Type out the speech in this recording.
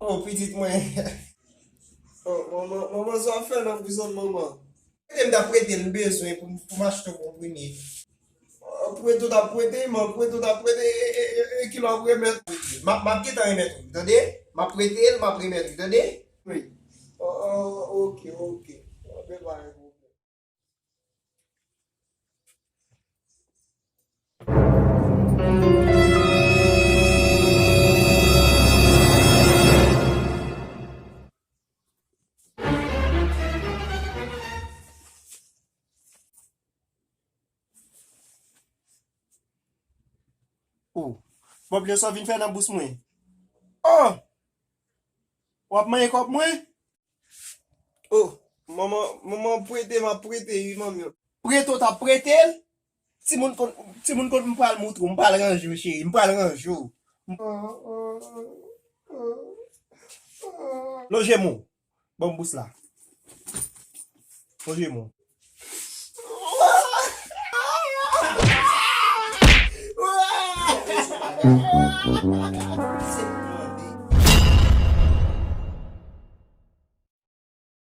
Oh, petite mwen. Oh, maman sa fè nan prison maman. Mwen da prete l bezwen pou m'achete komprimi. Prete da prete, man prete da prete, e ki lan premet. Ma pke tan remet, tande? Ma prete el, ma premet, tande? Oui. Ok. Ben ba yon. Oh, Bob le so vin fè nan bous mwen. Oh, wap manye kop mwen? Oh, maman prete, ma prete, yi maman. Prete ta prete el? Si moun kon mpal moutrou, mpal ranjou, chéri, mpal ranjou. Loje moun, bon bous la. Loje moun.